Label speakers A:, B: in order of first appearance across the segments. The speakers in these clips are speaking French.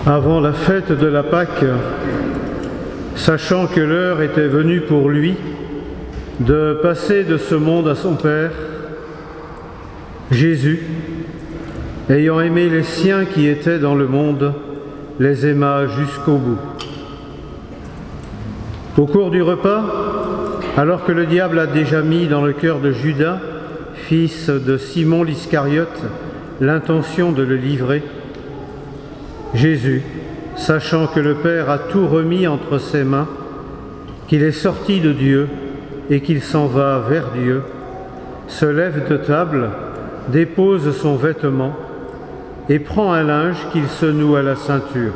A: Avant la fête de la Pâque, sachant que l'heure était venue pour lui de passer de ce monde à son Père, Jésus, ayant aimé les siens qui étaient dans le monde, les aima jusqu'au bout. Au cours du repas, alors que le diable a déjà mis dans le cœur de Judas, fils de Simon l'Iscariote, l'intention de le livrer, Jésus, sachant que le Père a tout remis entre ses mains, qu'il est sorti de Dieu et qu'il s'en va vers Dieu, se lève de table, dépose son vêtement et prend un linge qu'il se noue à la ceinture.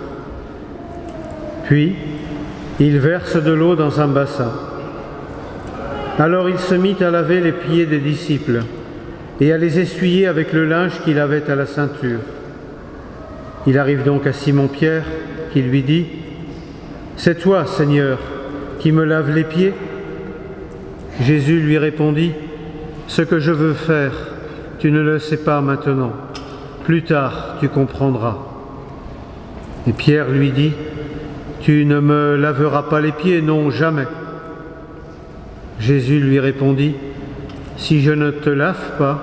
A: Puis, il verse de l'eau dans un bassin. Alors il se mit à laver les pieds des disciples et à les essuyer avec le linge qu'il avait à la ceinture. Il arrive donc à Simon-Pierre, qui lui dit « C'est toi, Seigneur, qui me laves les pieds ?» Jésus lui répondit « Ce que je veux faire, tu ne le sais pas maintenant. Plus tard, tu comprendras. » Et Pierre lui dit « Tu ne me laveras pas les pieds, non, jamais. » Jésus lui répondit « Si je ne te lave pas,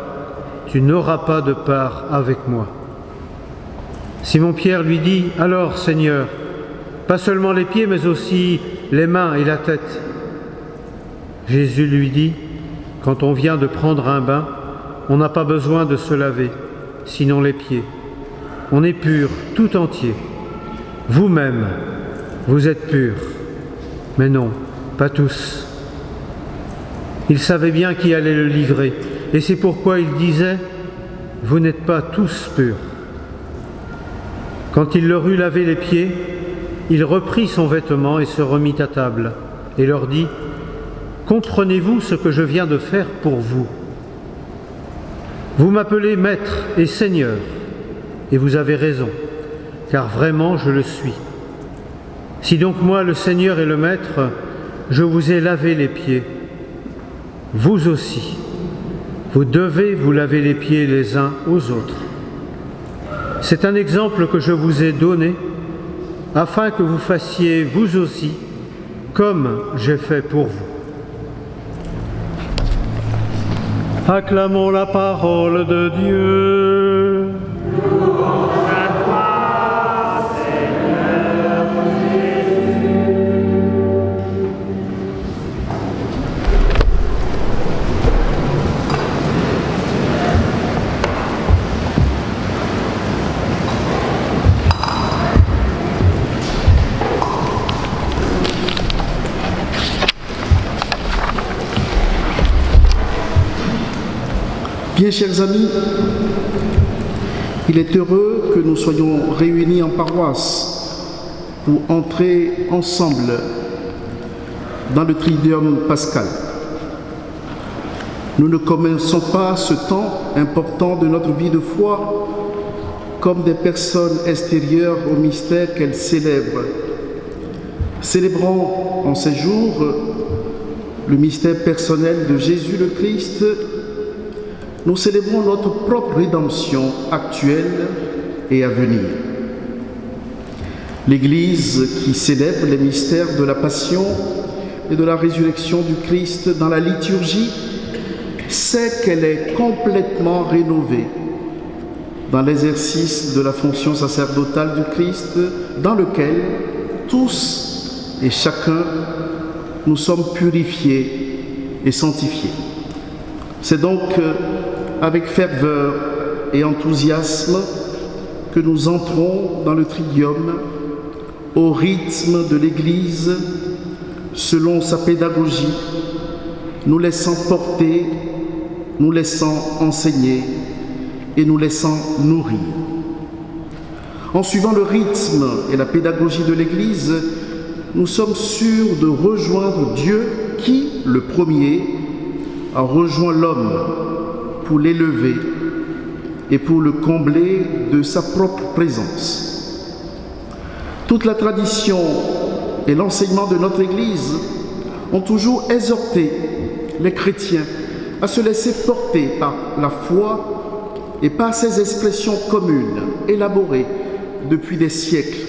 A: tu n'auras pas de part avec moi. » Simon-Pierre lui dit « Alors, Seigneur, pas seulement les pieds, mais aussi les mains et la tête. » Jésus lui dit « Quand on vient de prendre un bain, on n'a pas besoin de se laver, sinon les pieds. On est pur tout entier. Vous-même, vous êtes purs. Mais non, pas tous. » Il savait bien qui allait le livrer, et c'est pourquoi il disait « Vous n'êtes pas tous purs. » Quand il leur eut lavé les pieds, il reprit son vêtement et se remit à table, et leur dit « Comprenez-vous ce que je viens de faire pour vous? Vous m'appelez Maître et Seigneur, et vous avez raison, car vraiment je le suis. Si donc moi, le Seigneur et le Maître, je vous ai lavé les pieds, vous aussi, vous devez vous laver les pieds les uns aux autres. C'est un exemple que je vous ai donné, afin que vous fassiez vous aussi, comme j'ai fait pour vous. Acclamons la parole de Dieu. Louange à toi, Seigneur Jésus.
B: Bien, chers amis, il est heureux que nous soyons réunis en paroisse pour entrer ensemble dans le Triduum pascal. Nous ne commençons pas ce temps important de notre vie de foi comme des personnes extérieures au mystère qu'elles célèbrent. Célébrons en ces jours le mystère personnel de Jésus le Christ. Nous célébrons notre propre rédemption actuelle et à venir. L'Église qui célèbre les mystères de la passion et de la résurrection du Christ dans la liturgie sait qu'elle est complètement rénovée dans l'exercice de la fonction sacerdotale du Christ, dans lequel tous et chacun nous sommes purifiés et sanctifiés. C'est donc avec ferveur et enthousiasme que nous entrons dans le Triduum au rythme de l'Église, selon sa pédagogie, nous laissant porter, nous laissant enseigner et nous laissant nourrir. En suivant le rythme et la pédagogie de l'Église, nous sommes sûrs de rejoindre Dieu qui, le premier, a rejoint l'homme pour l'élever et pour le combler de sa propre présence. Toute la tradition et l'enseignement de notre Église ont toujours exhorté les chrétiens à se laisser porter par la foi et par ces expressions communes élaborées depuis des siècles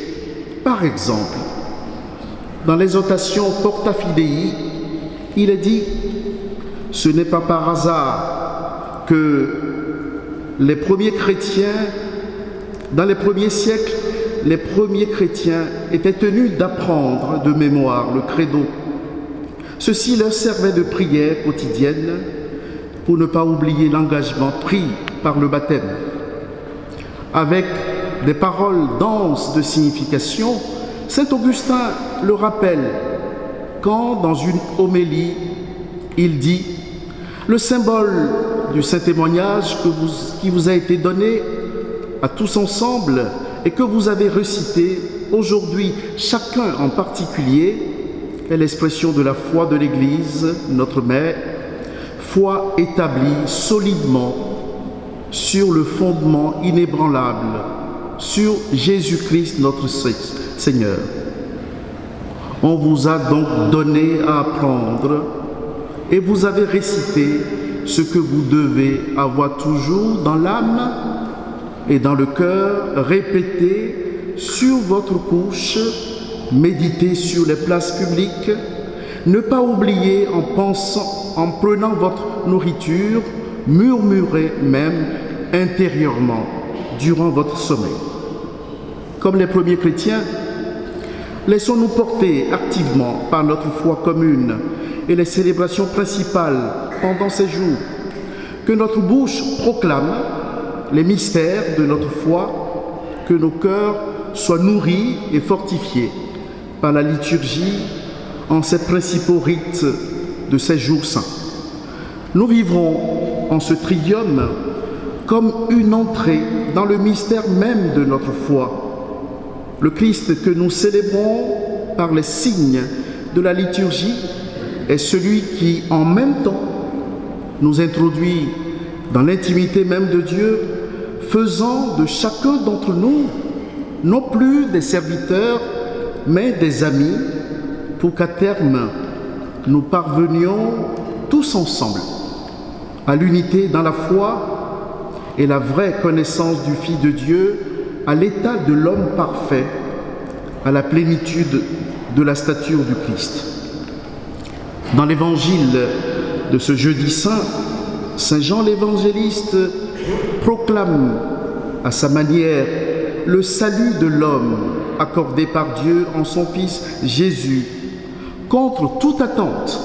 B: Par exemple, dans l'exhortation Porta Fidei, il est dit « Ce n'est pas par hasard que les premiers chrétiens, dans les premiers siècles, les premiers chrétiens étaient tenus d'apprendre de mémoire le credo. Ceci leur servait de prière quotidienne pour ne pas oublier l'engagement pris par le baptême. Avec des paroles denses de signification, saint Augustin le rappelle quand, dans une homélie, il dit « Le symbole du saint témoignage qui vous a été donné à tous ensemble et que vous avez recité aujourd'hui, chacun en particulier, est l'expression de la foi de l'Église, notre Mère, foi établie solidement sur le fondement inébranlable, sur Jésus-Christ notre Seigneur. On vous a donc donné à apprendre et vous avez récité ce que vous devez avoir toujours dans l'âme et dans le cœur, répété sur votre couche, méditez sur les places publiques, ne pas oublier en pensant, en prenant votre nourriture, murmurez même intérieurement durant votre sommeil. Comme les premiers chrétiens, laissons-nous porter activement par notre foi commune et les célébrations principales pendant ces jours. Que notre bouche proclame les mystères de notre foi, que nos cœurs soient nourris et fortifiés par la liturgie en ces principaux rites de ces jours saints. Nous vivrons en ce tridium comme une entrée dans le mystère même de notre foi. Le Christ que nous célébrons par les signes de la liturgie est celui qui, en même temps, nous introduit dans l'intimité même de Dieu, faisant de chacun d'entre nous non plus des serviteurs, mais des amis, pour qu'à terme, nous parvenions tous ensemble à l'unité dans la foi et la vraie connaissance du Fils de Dieu, à l'état de l'homme parfait, à la plénitude de la stature du Christ. Dans l'évangile de ce jeudi saint, saint Jean l'évangéliste proclame à sa manière le salut de l'homme accordé par Dieu en son Fils Jésus. Contre toute attente,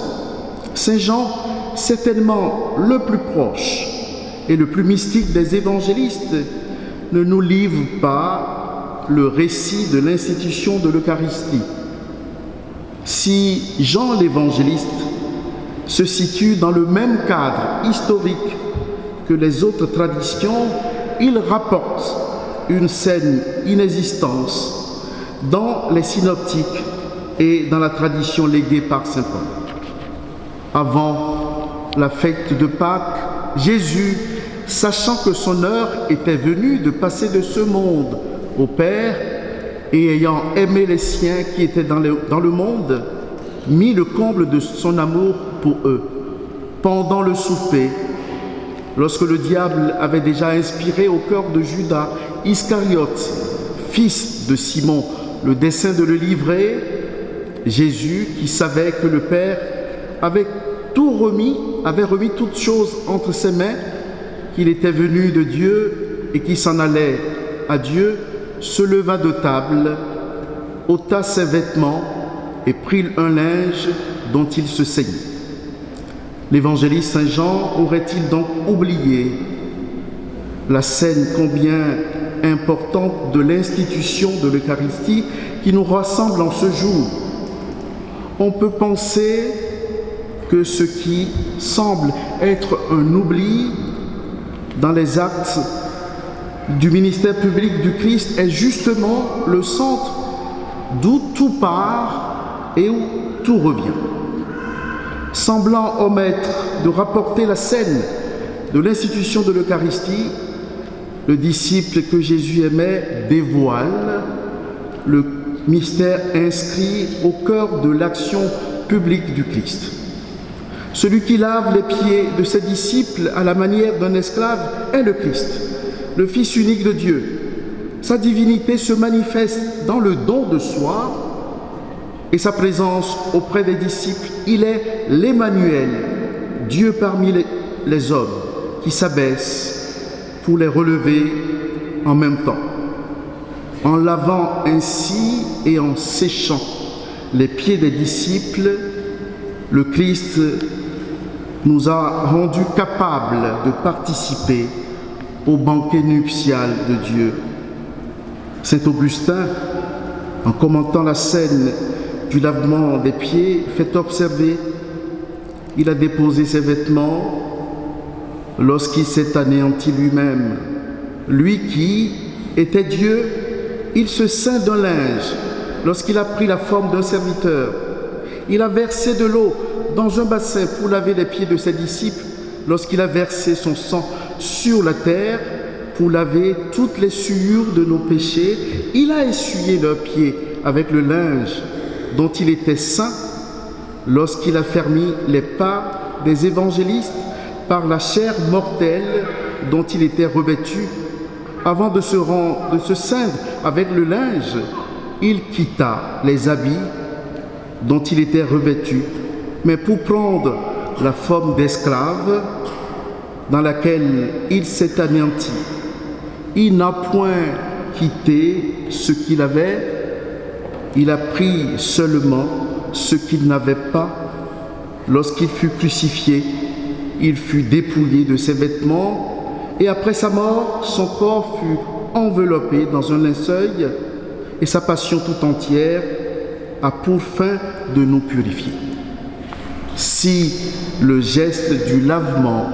B: saint Jean, certainement le plus proche et le plus mystique des évangélistes, ne nous livre pas le récit de l'institution de l'Eucharistie. Si Jean l'évangéliste se situe dans le même cadre historique que les autres traditions, il rapporte une scène inexistence dans les synoptiques et dans la tradition léguée par saint Paul. Avant la fête de Pâques, Jésus, sachant que son heure était venue de passer de ce monde au Père, et ayant aimé les siens qui étaient dans le monde, mit le comble de son amour pour eux. Pendant le souper, lorsque le diable avait déjà inspiré au cœur de Judas Iscariote, fils de Simon, le dessein de le livrer, Jésus, qui savait que le Père avait remis toutes choses entre ses mains, qu'il était venu de Dieu et qui s'en allait à Dieu, se leva de table, ôta ses vêtements et prit un linge dont il se ceignit. L'évangéliste saint Jean aurait-il donc oublié la scène combien importante de l'institution de l'Eucharistie qui nous rassemble en ce jour? On peut penser que ce qui semble être un oubli dans les actes du ministère public du Christ est justement le centre d'où tout part et où tout revient. Semblant omettre de rapporter la scène de l'institution de l'Eucharistie, le disciple que Jésus aimait dévoile le mystère inscrit au cœur de l'action publique du Christ. Celui qui lave les pieds de ses disciples à la manière d'un esclave est le Christ, le Fils unique de Dieu. sa divinité se manifeste dans le don de soi et sa présence auprès des disciples. Il est l'Emmanuel, Dieu parmi les hommes, qui s'abaisse pour les relever en même temps. En lavant ainsi et en séchant les pieds des disciples, le Christ nous a rendus capables de participer au banquet nuptial de Dieu. Saint Augustin, en commentant la scène du lavement des pieds, fait observer: il a déposé ses vêtements lorsqu'il s'est anéanti lui-même. Lui qui était Dieu, il se ceint d'un linge lorsqu'il a pris la forme d'un serviteur. Il a versé de l'eau dans un bassin pour laver les pieds de ses disciples lorsqu'il a versé son sang sur la terre pour laver toutes les souillures de nos péchés. Il a essuyé leurs pieds avec le linge dont il était saint lorsqu'il a fermé les pas des évangélistes par la chair mortelle dont il était revêtu. Avant de se ceindre avec le linge, il quitta les habits dont il était revêtu, mais pour prendre la forme d'esclave dans laquelle il s'est anéanti. Il n'a point quitté ce qu'il avait, il a pris seulement ce qu'il n'avait pas. Lorsqu'il fut crucifié, il fut dépouillé de ses vêtements, et après sa mort, son corps fut enveloppé dans un linceul, et sa passion tout entière a pour fin de nous purifier. Si le geste du lavement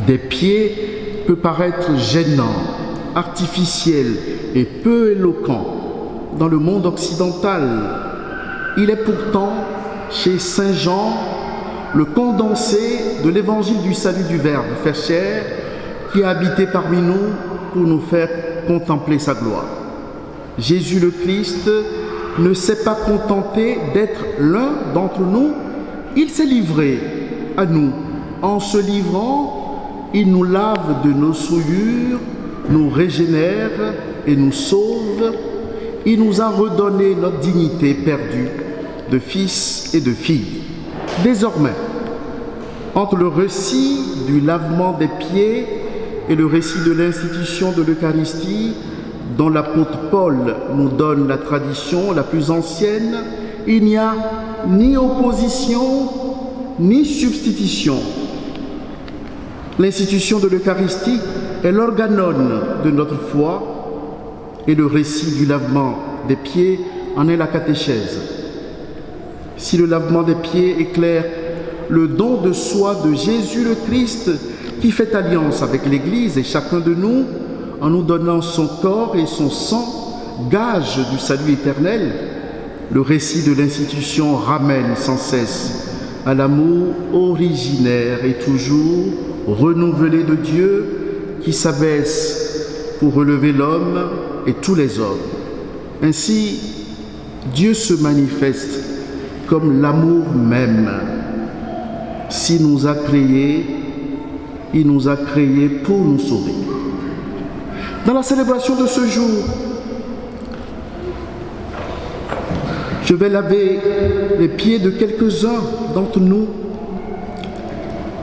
B: des pieds peut paraître gênant, artificiel et peu éloquent dans le monde occidental, il est pourtant, chez Saint Jean, le condensé de l'évangile du salut du Verbe fait chair, qui a habité parmi nous pour nous faire contempler sa gloire. Jésus le Christ ne s'est pas contenté d'être l'un d'entre nous, il s'est livré à nous. En se livrant, il nous lave de nos souillures, nous régénère et nous sauve. Il nous a redonné notre dignité perdue de fils et de filles. Désormais, entre le récit du lavement des pieds et le récit de l'institution de l'Eucharistie, dont l'apôtre Paul nous donne la tradition la plus ancienne, il n'y a ni opposition ni substitution. L'institution de l'Eucharistie est l'organon de notre foi et le récit du lavement des pieds en est la catéchèse. Si le lavement des pieds éclaire le don de soi de Jésus le Christ qui fait alliance avec l'Église et chacun de nous en nous donnant son corps et son sang, gage du salut éternel, le récit de l'institution ramène sans cesse à l'amour originaire et toujours renouvelé de Dieu qui s'abaisse pour relever l'homme et tous les hommes. Ainsi, Dieu se manifeste comme l'amour même. S'il nous a créés, il nous a créés pour nous sauver. Dans la célébration de ce jour, je vais laver les pieds de quelques-uns d'entre nous.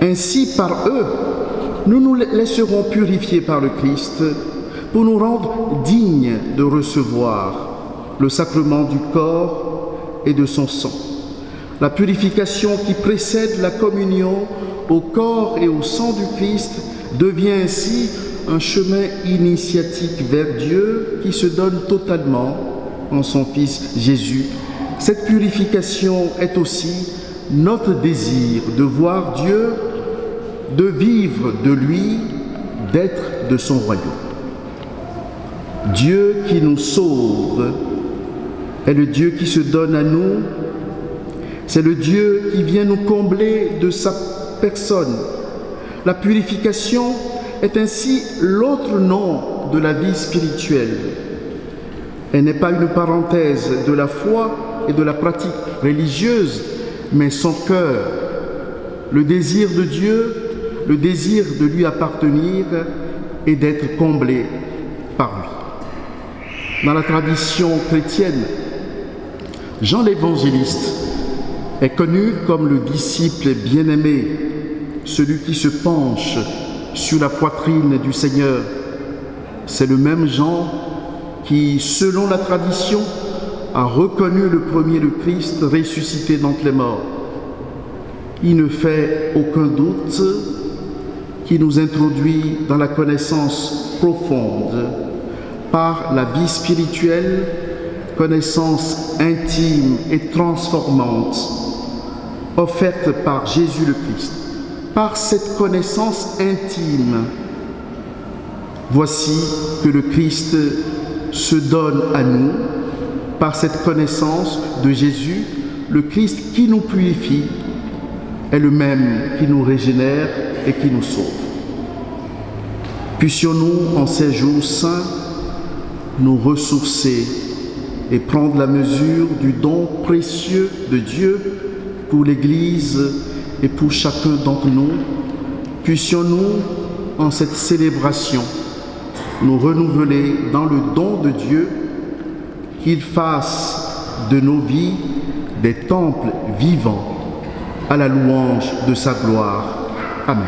B: Ainsi, par eux, nous nous laisserons purifier par le Christ pour nous rendre dignes de recevoir le sacrement du corps et de son sang. La purification qui précède la communion au corps et au sang du Christ devient ainsi un chemin initiatique vers Dieu qui se donne totalement en son Fils Jésus. Cette purification est aussi notre désir de voir Dieu, de vivre de lui, d'être de son royaume. Dieu qui nous sauve est le Dieu qui se donne à nous. C'est le Dieu qui vient nous combler de sa personne. La purification est ainsi l'autre nom de la vie spirituelle. Elle n'est pas une parenthèse de la foi et de la pratique religieuse, mais son cœur, le désir de Dieu, le désir de lui appartenir et d'être comblé par lui. Dans la tradition chrétienne, Jean l'Évangéliste est connu comme le disciple bien-aimé, celui qui se penche sur la poitrine du Seigneur. C'est le même Jean qui, selon la tradition, a reconnu le premier le Christ ressuscité d'entre les morts. Il ne fait aucun doute qui nous introduit dans la connaissance profonde par la vie spirituelle, connaissance intime et transformante offerte par Jésus le Christ. Par cette connaissance intime, voici que le Christ se donne à nous. Par cette connaissance de Jésus, le Christ qui nous purifie est le même qui nous régénère et qui nous sauve. Puissions-nous, en ces jours saints, nous ressourcer et prendre la mesure du don précieux de Dieu pour l'Église et pour chacun d'entre nous. Puissions-nous, en cette célébration, nous renouveler dans le don de Dieu, qu'il fasse de nos vies des temples vivants à la louange de sa gloire. Amen.